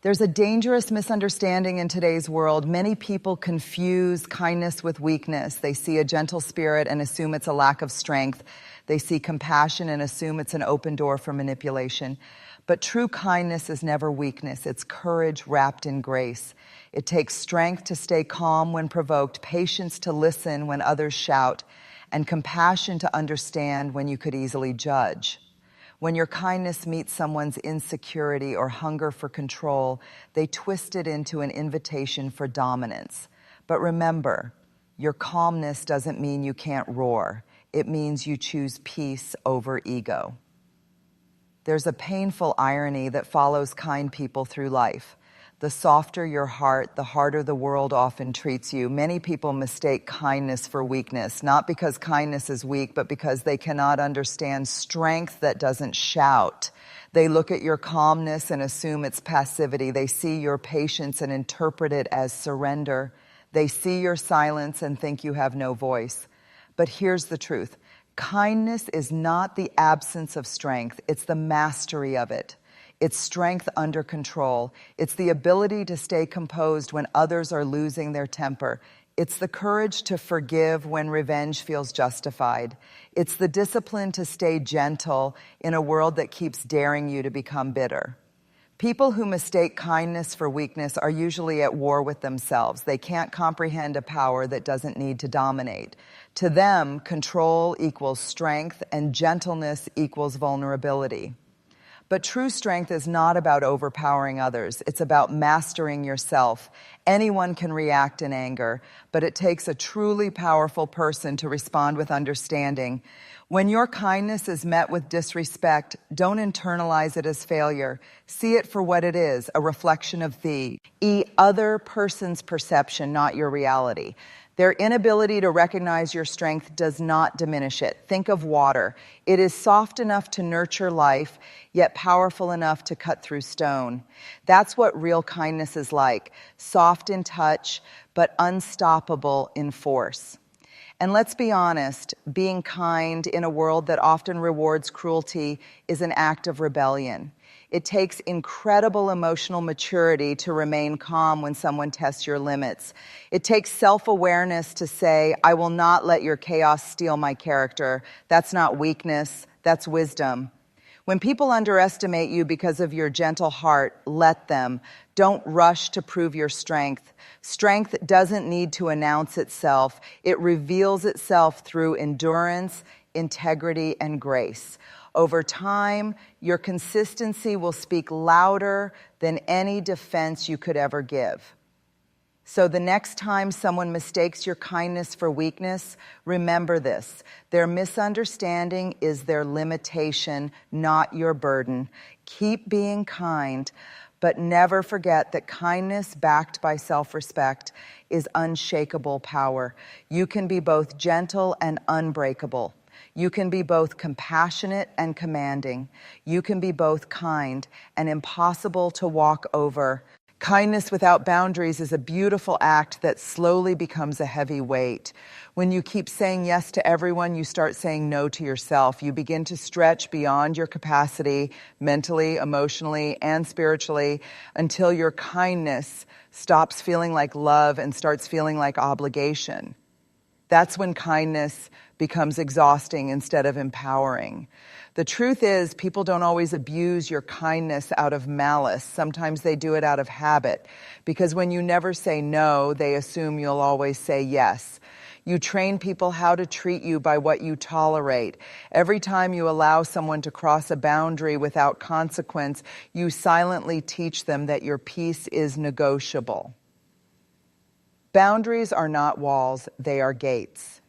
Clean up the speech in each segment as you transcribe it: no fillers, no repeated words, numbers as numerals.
There's a dangerous misunderstanding in today's world. Many people confuse kindness with weakness. They see a gentle spirit and assume it's a lack of strength. They see compassion and assume it's an open door for manipulation. But true kindness is never weakness. It's courage wrapped in grace. It takes strength to stay calm when provoked, patience to listen when others shout, and compassion to understand when you could easily judge. When your kindness meets someone's insecurity or hunger for control, they twist it into an invitation for dominance. But remember, your calmness doesn't mean you can't roar. It means you choose peace over ego. There's a painful irony that follows kind people through life. The softer your heart, the harder the world often treats you. Many people mistake kindness for weakness, not because kindness is weak, but because they cannot understand strength that doesn't shout. They look at your calmness and assume it's passivity. They see your patience and interpret it as surrender. They see your silence and think you have no voice. But here's the truth. Kindness is not the absence of strength. It's the mastery of it. It's strength under control. It's the ability to stay composed when others are losing their temper. It's the courage to forgive when revenge feels justified. It's the discipline to stay gentle in a world that keeps daring you to become bitter. People who mistake kindness for weakness are usually at war with themselves. They can't comprehend a power that doesn't need to dominate. To them, control equals strength and gentleness equals vulnerability. But true strength is not about overpowering others. It's about mastering yourself. Anyone can react in anger, but it takes a truly powerful person to respond with understanding. When your kindness is met with disrespect, don't internalize it as failure. See it for what it is, a reflection of thee. Other person's perception, not your reality. Their inability to recognize your strength does not diminish it. Think of water. It is soft enough to nurture life, yet powerful enough to cut through stone. That's what real kindness is like. Soft in touch, but unstoppable in force. And let's be honest, being kind in a world that often rewards cruelty is an act of rebellion. It takes incredible emotional maturity to remain calm when someone tests your limits. It takes self-awareness to say, I will not let your chaos steal my character. That's not weakness, that's wisdom. When people underestimate you because of your gentle heart, let them. Don't rush to prove your strength. Strength doesn't need to announce itself. It reveals itself through endurance, integrity, and grace. Over time, your consistency will speak louder than any defense you could ever give. So the next time someone mistakes your kindness for weakness, remember this. Their misunderstanding is their limitation, not your burden. Keep being kind, but never forget that kindness backed by self-respect is unshakable power. You can be both gentle and unbreakable. You can be both compassionate and commanding. You can be both kind and impossible to walk over. Kindness without boundaries is a beautiful act that slowly becomes a heavy weight. When you keep saying yes to everyone, you start saying no to yourself. You begin to stretch beyond your capacity, mentally, emotionally, and spiritually, until your kindness stops feeling like love and starts feeling like obligation. That's when kindness becomes exhausting instead of empowering. The truth is, people don't always abuse your kindness out of malice. Sometimes they do it out of habit, because when you never say no, they assume you'll always say yes. You train people how to treat you by what you tolerate. Every time you allow someone to cross a boundary without consequence, you silently teach them that your peace is negotiable. Boundaries are not walls, they are gates.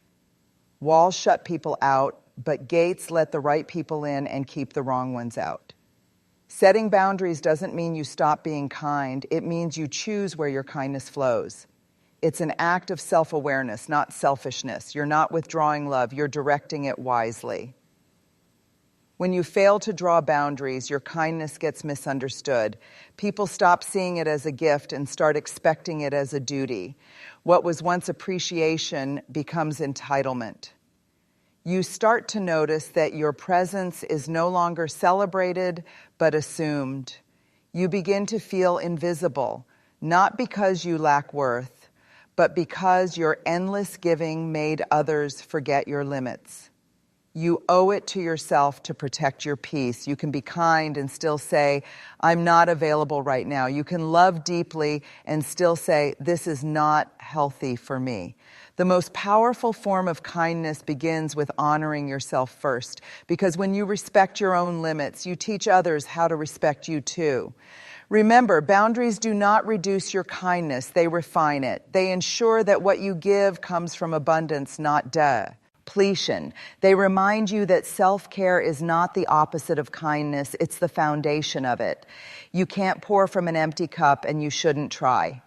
Walls shut people out, but gates let the right people in and keep the wrong ones out. Setting boundaries doesn't mean you stop being kind. It means you choose where your kindness flows. It's an act of self-awareness, not selfishness. You're not withdrawing love, you're directing it wisely. When you fail to draw boundaries, your kindness gets misunderstood. People stop seeing it as a gift and start expecting it as a duty. What was once appreciation becomes entitlement. You start to notice that your presence is no longer celebrated, but assumed. You begin to feel invisible, not because you lack worth, but because your endless giving made others forget your limits. You owe it to yourself to protect your peace. You can be kind and still say, I'm not available right now. You can love deeply and still say, this is not healthy for me. The most powerful form of kindness begins with honoring yourself first, because when you respect your own limits, you teach others how to respect you too. Remember, boundaries do not reduce your kindness, they refine it. They ensure that what you give comes from abundance, not depletion. They remind you that self-care is not the opposite of kindness, it's the foundation of it. You can't pour from an empty cup, and you shouldn't try.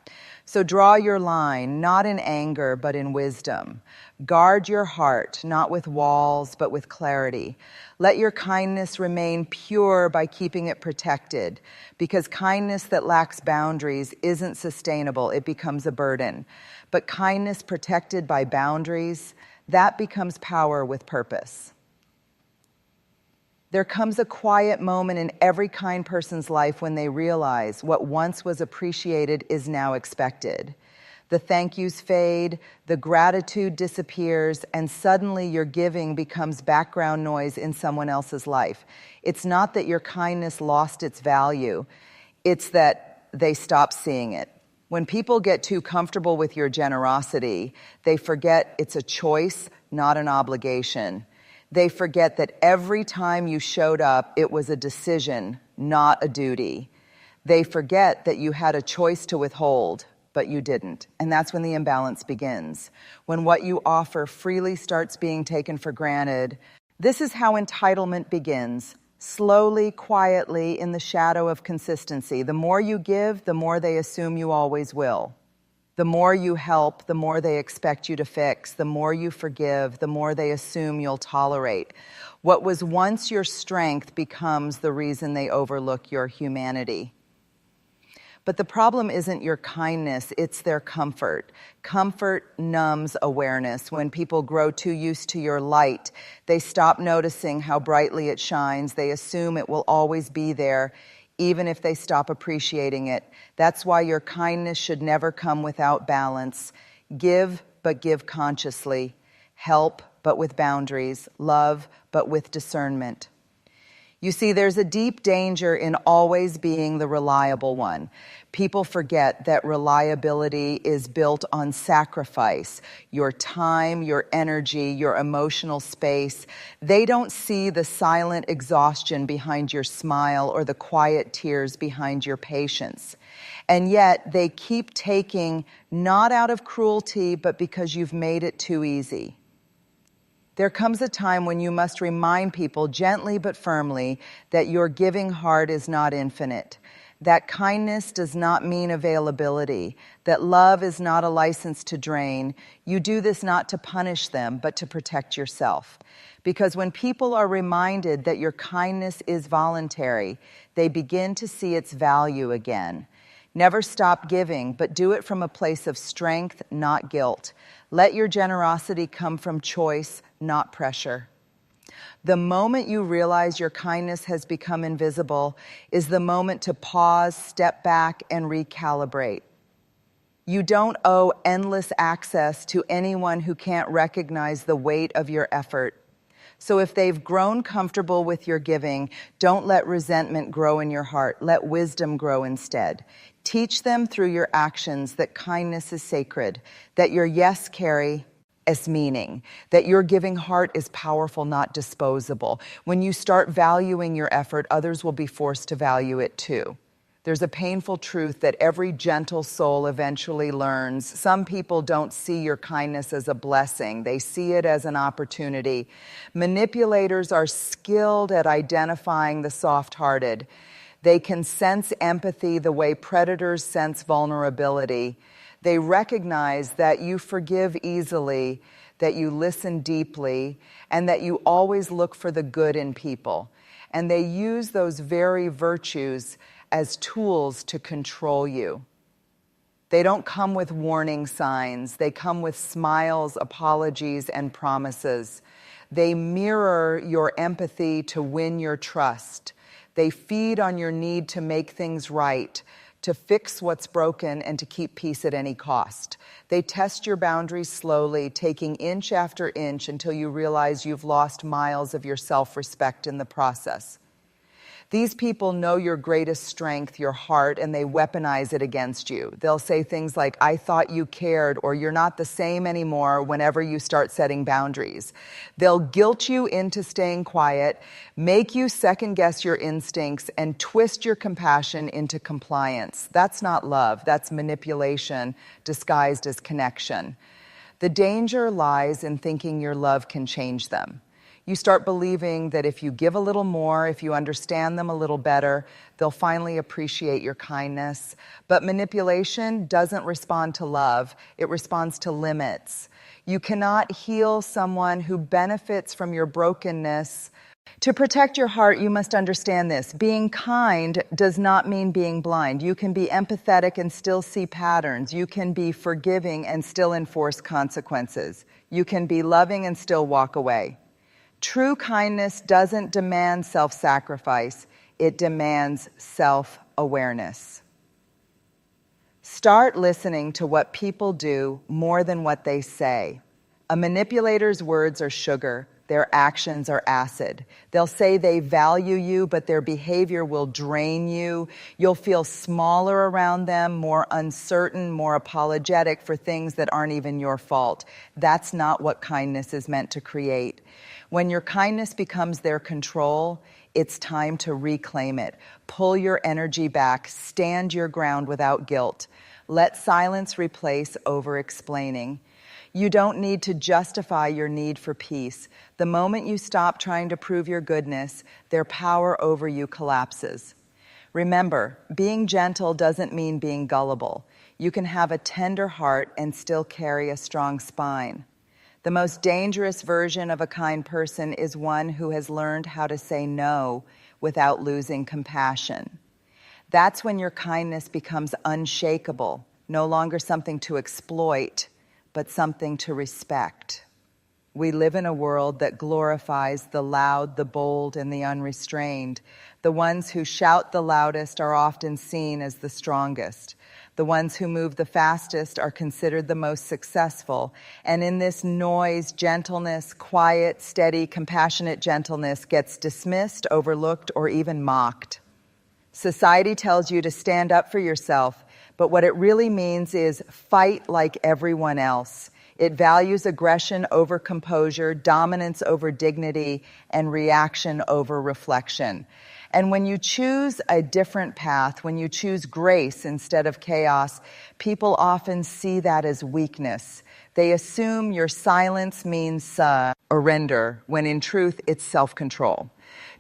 So draw your line, not in anger, but in wisdom. Guard your heart, not with walls, but with clarity. Let your kindness remain pure by keeping it protected, because kindness that lacks boundaries isn't sustainable, it becomes a burden. But kindness protected by boundaries, that becomes power with purpose. There comes a quiet moment in every kind person's life when they realize what once was appreciated is now expected. The thank yous fade, the gratitude disappears, and suddenly your giving becomes background noise in someone else's life. It's not that your kindness lost its value, it's that they stop seeing it. When people get too comfortable with your generosity, they forget it's a choice, not an obligation. They forget that every time you showed up, it was a decision, not a duty. They forget that you had a choice to withhold, but you didn't. And that's when the imbalance begins. When what you offer freely starts being taken for granted. This is how entitlement begins. Slowly, quietly, in the shadow of consistency. The more you give, the more they assume you always will. The more you help, the more they expect you to fix. The more you forgive, the more they assume you'll tolerate. What was once your strength becomes the reason they overlook your humanity. But the problem isn't your kindness, it's their comfort. Comfort numbs awareness. When people grow too used to your light, they stop noticing how brightly it shines. They assume it will always be there, even if they stop appreciating it. That's why your kindness should never come without balance. Give, but give consciously. Help, but with boundaries. Love, but with discernment. You see, there's a deep danger in always being the reliable one. People forget that reliability is built on sacrifice, your time, your energy, your emotional space. They don't see the silent exhaustion behind your smile or the quiet tears behind your patience. And yet they keep taking, not out of cruelty, but because you've made it too easy. There comes a time when you must remind people gently but firmly that your giving heart is not infinite, that kindness does not mean availability, that love is not a license to drain. You do this not to punish them, but to protect yourself. Because when people are reminded that your kindness is voluntary, they begin to see its value again. Never stop giving, but do it from a place of strength, not guilt. Let your generosity come from choice, not pressure. The moment you realize your kindness has become invisible is the moment to pause, step back, and recalibrate. You don't owe endless access to anyone who can't recognize the weight of your effort. So if they've grown comfortable with your giving, don't let resentment grow in your heart. Let wisdom grow instead. Teach them through your actions that kindness is sacred, that your yes carry as meaning, that your giving heart is powerful, not disposable. When you start valuing your effort, others will be forced to value it too. There's a painful truth that every gentle soul eventually learns. Some people don't see your kindness as a blessing. They see it as an opportunity. Manipulators are skilled at identifying the soft-hearted. They can sense empathy the way predators sense vulnerability. They recognize that you forgive easily, that you listen deeply, and that you always look for the good in people. And they use those very virtues as tools to control you. They don't come with warning signs. They come with smiles, apologies, and promises. They mirror your empathy to win your trust. They feed on your need to make things right, to fix what's broken, and to keep peace at any cost. They test your boundaries slowly, taking inch after inch until you realize you've lost miles of your self-respect in the process. These people know your greatest strength, your heart, and they weaponize it against you. They'll say things like, "I thought you cared," or "You're not the same anymore," whenever you start setting boundaries. They'll guilt you into staying quiet, make you second-guess your instincts, and twist your compassion into compliance. That's not love. That's manipulation disguised as connection. The danger lies in thinking your love can change them. You start believing that if you give a little more, if you understand them a little better, they'll finally appreciate your kindness. But manipulation doesn't respond to love, it responds to limits. You cannot heal someone who benefits from your brokenness. To protect your heart, you must understand this. Being kind does not mean being blind. You can be empathetic and still see patterns. You can be forgiving and still enforce consequences. You can be loving and still walk away. True kindness doesn't demand self-sacrifice, it demands self-awareness. Start listening to what people do more than what they say. A manipulator's words are sugar, their actions are acid. They'll say they value you, but their behavior will drain you. You'll feel smaller around them, more uncertain, more apologetic for things that aren't even your fault. That's not what kindness is meant to create. When your kindness becomes their control, it's time to reclaim it. Pull your energy back, stand your ground without guilt. Let silence replace over-explaining. You don't need to justify your need for peace. The moment you stop trying to prove your goodness, their power over you collapses. Remember, being gentle doesn't mean being gullible. You can have a tender heart and still carry a strong spine. The most dangerous version of a kind person is one who has learned how to say no without losing compassion. That's when your kindness becomes unshakable, no longer something to exploit, but something to respect. We live in a world that glorifies the loud, the bold, and the unrestrained. The ones who shout the loudest are often seen as the strongest. The ones who move the fastest are considered the most successful. And in this noise, gentleness, quiet, steady, compassionate gentleness gets dismissed, overlooked, or even mocked. Society tells you to stand up for yourself, but what it really means is fight like everyone else. It values aggression over composure, dominance over dignity, and reaction over reflection. And when you choose a different path, when you choose grace instead of chaos, people often see that as weakness. They assume your silence means surrender, when in truth it's self-control.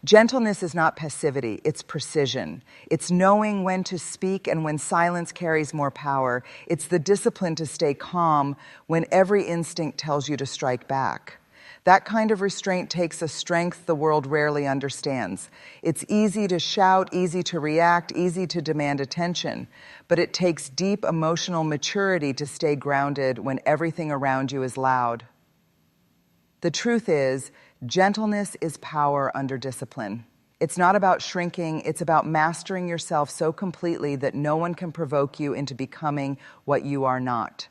Gentleness is not passivity, it's precision. It's knowing when to speak and when silence carries more power. It's the discipline to stay calm when every instinct tells you to strike back. That kind of restraint takes a strength the world rarely understands. It's easy to shout, easy to react, easy to demand attention, but it takes deep emotional maturity to stay grounded when everything around you is loud. The truth is, gentleness is power under discipline. It's not about shrinking, it's about mastering yourself so completely that no one can provoke you into becoming what you are not.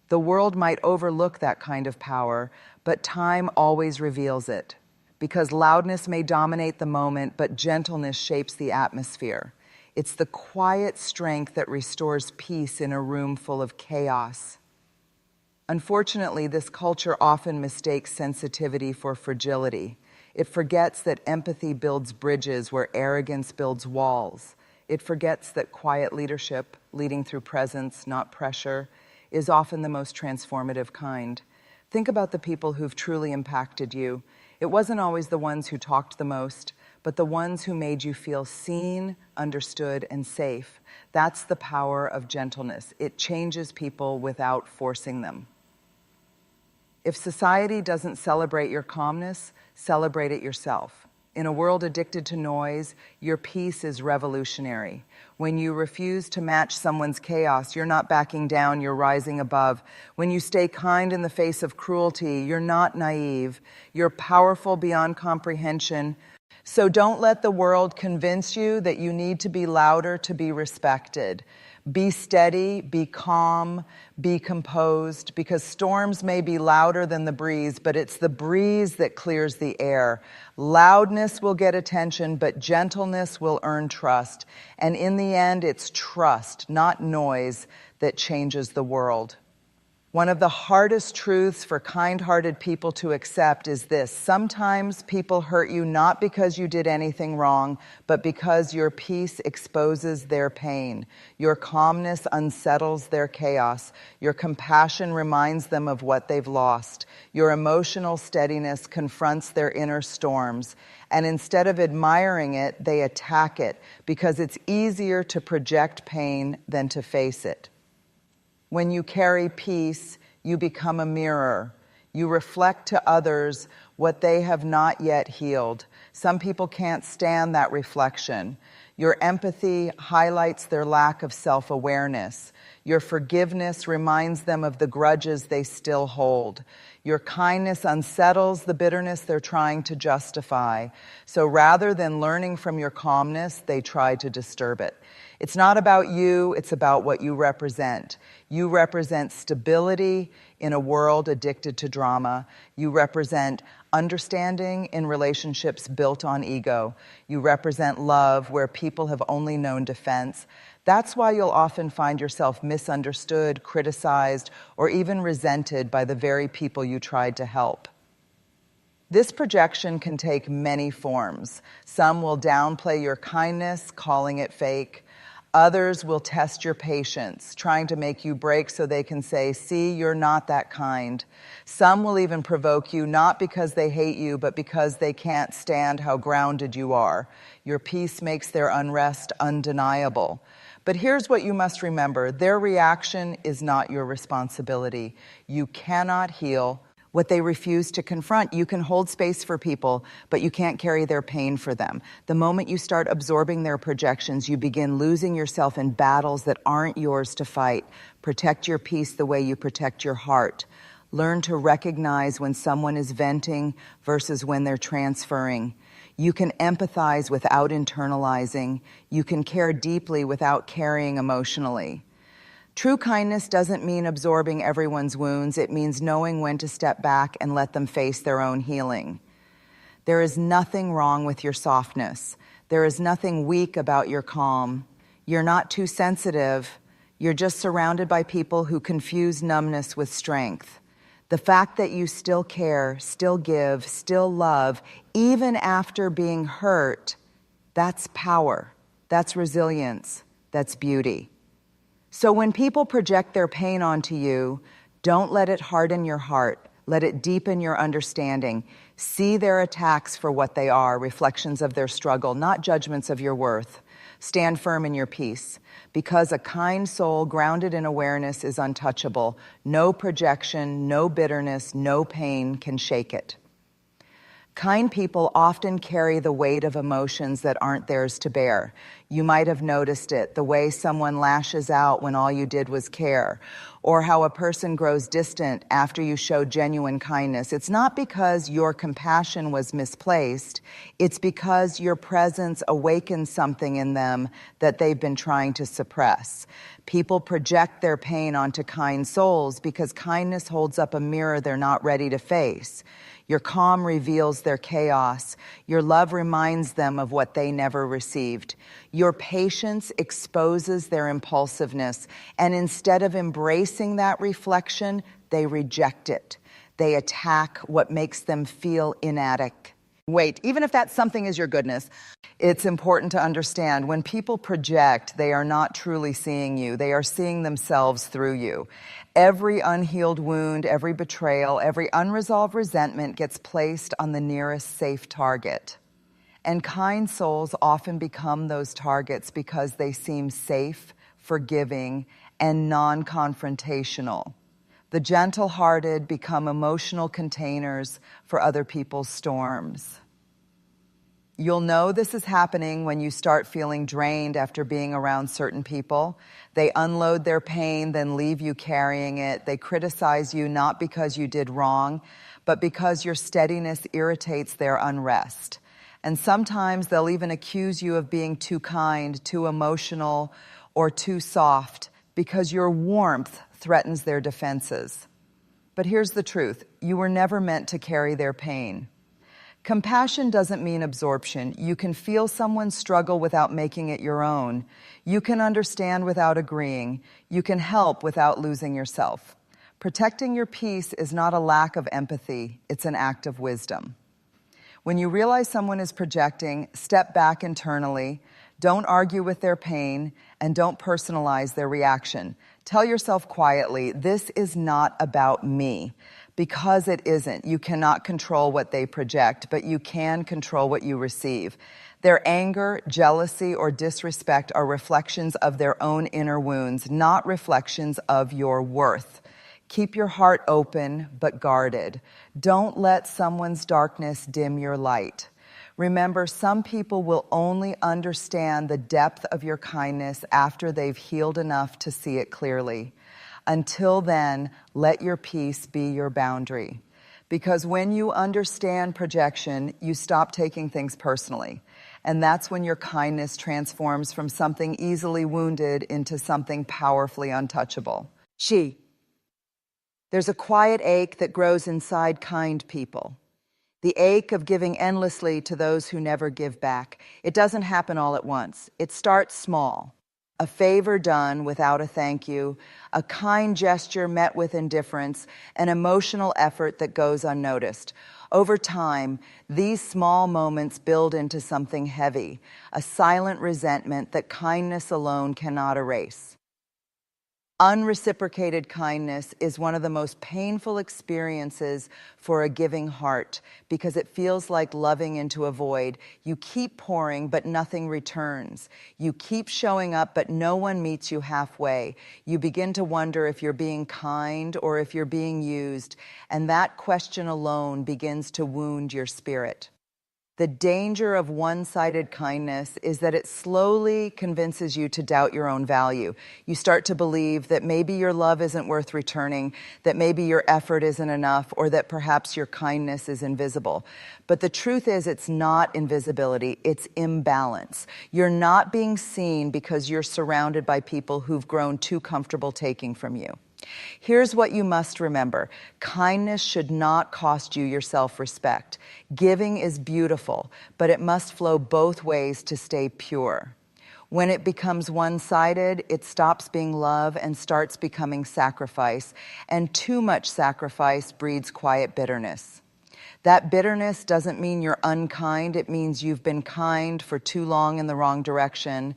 The world might overlook that kind of power, but time always reveals it. Because loudness may dominate the moment, but gentleness shapes the atmosphere. It's the quiet strength that restores peace in a room full of chaos. Unfortunately, this culture often mistakes sensitivity for fragility. It forgets that empathy builds bridges where arrogance builds walls. It forgets that quiet leadership, leading through presence, not pressure, is often the most transformative kind. Think about the people who've truly impacted you. It wasn't always the ones who talked the most, but the ones who made you feel seen, understood, and safe. That's the power of gentleness. It changes people without forcing them. If society doesn't celebrate your calmness, celebrate it yourself. In a world addicted to noise, your peace is revolutionary. When you refuse to match someone's chaos, you're not backing down, you're rising above. When you stay kind in the face of cruelty, you're not naive. You're powerful beyond comprehension. So don't let the world convince you that you need to be louder to be respected. Be steady, be calm, be composed, because storms may be louder than the breeze, but it's the breeze that clears the air. Loudness will get attention, but gentleness will earn trust. And in the end, it's trust, not noise, that changes the world. One of the hardest truths for kind-hearted people to accept is this: sometimes people hurt you not because you did anything wrong, but because your peace exposes their pain. Your calmness unsettles their chaos. Your compassion reminds them of what they've lost. Your emotional steadiness confronts their inner storms. And instead of admiring it, they attack it, because it's easier to project pain than to face it. When you carry peace, you become a mirror. You reflect to others what they have not yet healed. Some people can't stand that reflection. Your empathy highlights their lack of self-awareness. Your forgiveness reminds them of the grudges they still hold. Your kindness unsettles the bitterness they're trying to justify. So rather than learning from your calmness, they try to disturb it. It's not about you, it's about what you represent. You represent stability in a world addicted to drama. You represent understanding in relationships built on ego. You represent love where people have only known defense. That's why you'll often find yourself misunderstood, criticized, or even resented by the very people you tried to help. This projection can take many forms. Some will downplay your kindness, calling it fake. Others will test your patience, trying to make you break so they can say, "See, you're not that kind." Some will even provoke you, not because they hate you, but because they can't stand how grounded you are. Your peace makes their unrest undeniable. But here's what you must remember: their reaction is not your responsibility. You cannot heal what they refuse to confront. You can hold space for people, but you can't carry their pain for them. The moment you start absorbing their projections, you begin losing yourself in battles that aren't yours to fight. Protect your peace the way you protect your heart. Learn to recognize when someone is venting versus when they're transferring. You can empathize without internalizing. You can care deeply without carrying emotionally. True kindness doesn't mean absorbing everyone's wounds. It means knowing when to step back and let them face their own healing. There is nothing wrong with your softness. There is nothing weak about your calm. You're not too sensitive. You're just surrounded by people who confuse numbness with strength. The fact that you still care, still give, still love, even after being hurt, that's power. That's resilience. That's beauty. So when people project their pain onto you, don't let it harden your heart. Let it deepen your understanding. See their attacks for what they are, reflections of their struggle, not judgments of your worth. Stand firm in your peace, because a kind soul grounded in awareness is untouchable. No projection, no bitterness, no pain can shake it. Kind people often carry the weight of emotions that aren't theirs to bear. You might have noticed it, the way someone lashes out when all you did was care, or how a person grows distant after you show genuine kindness. It's not because your compassion was misplaced, it's because your presence awakens something in them that they've been trying to suppress. People project their pain onto kind souls because kindness holds up a mirror they're not ready to face. Your calm reveals their chaos. Your love reminds them of what they never received. Your patience exposes their impulsiveness, and instead of embracing that reflection, they reject it. They attack what makes them feel inadequate. Wait, even if that something is your goodness, it's important to understand when people project, they are not truly seeing you. They are seeing themselves through you. Every unhealed wound, every betrayal, every unresolved resentment gets placed on the nearest safe target. And kind souls often become those targets because they seem safe, forgiving, and non-confrontational. The gentle-hearted become emotional containers for other people's storms. You'll know this is happening when you start feeling drained after being around certain people. They unload their pain, then leave you carrying it. They criticize you not because you did wrong, but because your steadiness irritates their unrest. And sometimes they'll even accuse you of being too kind, too emotional, or too soft because your warmth threatens their defenses. But here's the truth. You were never meant to carry their pain. Compassion doesn't mean absorption. You can feel someone's struggle without making it your own. You can understand without agreeing. You can help without losing yourself. Protecting your peace is not a lack of empathy. It's an act of wisdom. When you realize someone is projecting, step back internally. Don't argue with their pain, and don't personalize their reaction. Tell yourself quietly, this is not about me. Because it isn't. You cannot control what they project, but you can control what you receive. Their anger, jealousy, or disrespect are reflections of their own inner wounds, not reflections of your worth. Keep your heart open, but guarded. Don't let someone's darkness dim your light. Remember, some people will only understand the depth of your kindness after they've healed enough to see it clearly. Until then, let your peace be your boundary. Because when you understand projection, you stop taking things personally. And that's when your kindness transforms from something easily wounded into something powerfully untouchable. There's a quiet ache that grows inside kind people. The ache of giving endlessly to those who never give back. It doesn't happen all at once. It starts small. A favor done without a thank you, a kind gesture met with indifference, an emotional effort that goes unnoticed. Over time, these small moments build into something heavy, a silent resentment that kindness alone cannot erase. Unreciprocated kindness is one of the most painful experiences for a giving heart because it feels like loving into a void. You keep pouring, but nothing returns. You keep showing up, but no one meets you halfway. You begin to wonder if you're being kind or if you're being used, and that question alone begins to wound your spirit. The danger of one-sided kindness is that it slowly convinces you to doubt your own value. You start to believe that maybe your love isn't worth returning, that maybe your effort isn't enough, or that perhaps your kindness is invisible. But the truth is, it's not invisibility, it's imbalance. You're not being seen because you're surrounded by people who've grown too comfortable taking from you. Here's what you must remember. Kindness should not cost you your self-respect. Giving is beautiful, but it must flow both ways to stay pure. When it becomes one-sided, it stops being love and starts becoming sacrifice, and too much sacrifice breeds quiet bitterness. That bitterness doesn't mean you're unkind. It means you've been kind for too long in the wrong direction.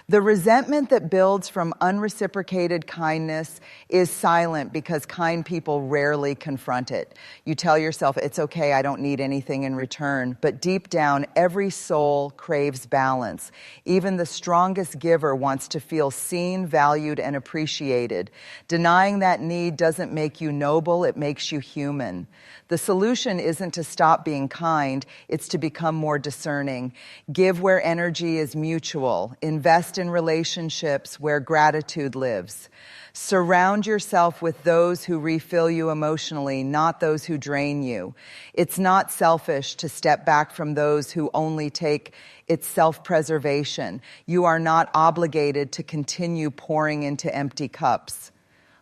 The resentment that builds from unreciprocated kindness is silent because kind people rarely confront it. You tell yourself, it's okay, I don't need anything in return. But deep down, every soul craves balance. Even the strongest giver wants to feel seen, valued, and appreciated. Denying that need doesn't make you noble, it makes you human. The solution isn't to stop being kind, it's to become more discerning. Give where energy is mutual. Invest in relationships where gratitude lives. Surround yourself with those who refill you emotionally, not those who drain you. It's not selfish to step back from those who only take. It's self-preservation. You are not obligated to continue pouring into empty cups.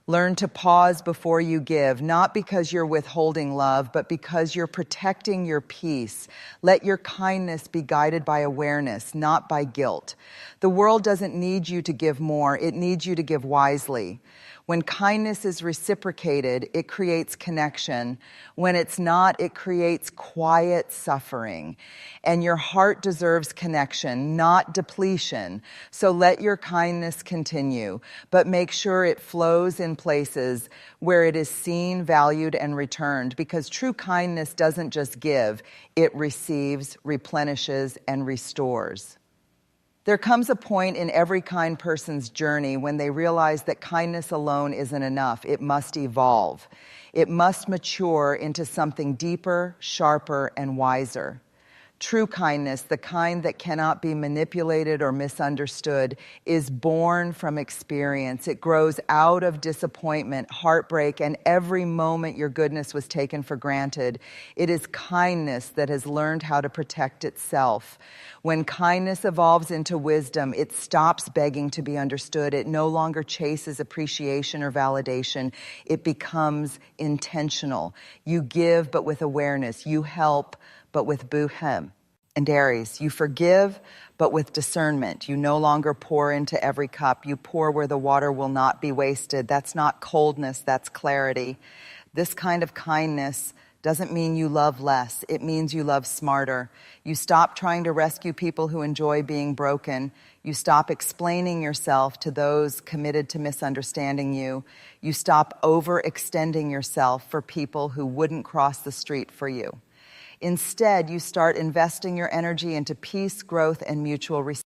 Learn to pause before you give, not because you're withholding love, but because you're protecting your peace. Let your kindness be guided by awareness, not by guilt. The world doesn't need you to give more, it needs you to give wisely. When kindness is reciprocated, it creates connection. When it's not, it creates quiet suffering. And your heart deserves connection, not depletion. So let your kindness continue, but make sure it flows in places where it is seen, valued, and returned, because true kindness doesn't just give, it receives, replenishes, and restores. There comes a point in every kind person's journey when they realize that kindness alone isn't enough. It must evolve. It must mature into something deeper, sharper, and wiser. True kindness, the kind that cannot be manipulated or misunderstood, is born from experience. It grows out of disappointment, heartbreak, and every moment your goodness was taken for granted. It is kindness that has learned how to protect itself. When kindness evolves into wisdom, it stops begging to be understood. It no longer chases appreciation or validation. It becomes intentional. You give, but with awareness. You help, but with bohem. And Aries, you forgive, but with discernment. You no longer pour into every cup. You pour where the water will not be wasted. That's not coldness, that's clarity. This kind of kindness doesn't mean you love less. It means you love smarter. You stop trying to rescue people who enjoy being broken. You stop explaining yourself to those committed to misunderstanding you. You stop overextending yourself for people who wouldn't cross the street for you. Instead, you start investing your energy into peace, growth, and mutual respect.